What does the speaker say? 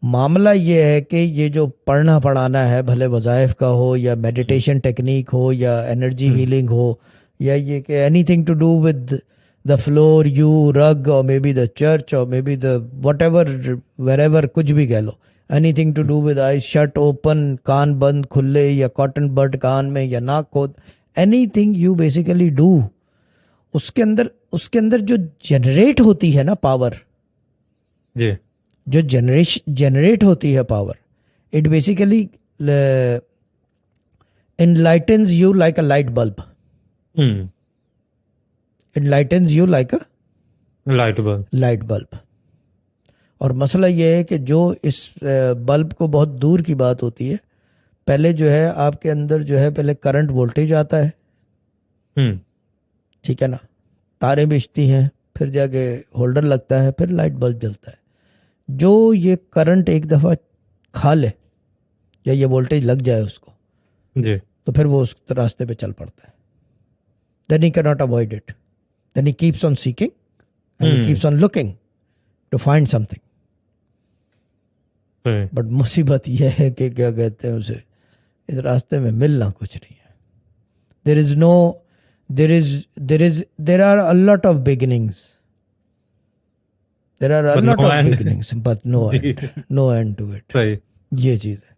معاملہ یہ ہے کہ یہ جو پڑھنا پڑھانا ہے، بھلے وظائف کا ہو یا میڈیٹیشن ٹیکنیک ہو یا انرجی ہیلنگ ہو، یا یہ کہ anything to do with the floor, you, rug, اور مے بی دا چرچ، اور may be the whatever, wherever, کچھ بھی کہہ لو، anything to do with eyes shut open, کان بند کھلے، یا کاٹن برڈ کان میں، یا ناک کھود، anything you basically do, اس کے اندر جو جنریٹ ہوتی ہے نا پاور، جی جو جنریٹ ہوتی ہے power, it basically enlightens you like a light bulb, enlightens you like a light bulb. اور مسئلہ یہ ہے کہ جو اس بلب کو، بہت دور کی بات ہوتی ہے، پہلے جو ہے آپ کے اندر جو ہے پہلے کرنٹ وولٹیج آتا ہے، ٹھیک ہے نا، تاریں بچتی ہیں، پھر جا کے ہولڈر لگتا ہے، پھر لائٹ بلب جلتا ہے. جو یہ کرنٹ ایک دفعہ کھا لے یا یہ وولٹیج لگ جائے اس کو، جی تو پھر وہ اس راستے پہ چل پڑتا ہے. Then he cannot avoid it, then he keeps on seeking and he keeps on looking to find something. But مصیبت یہ ہے کہ کیا کہتے ہیں اسے، اس راستے میں ملنا کچھ نہیں ہے. there are a lot of beginnings, there are a lot of beginnings but no end to it. صحیح. یہ چیز ہے.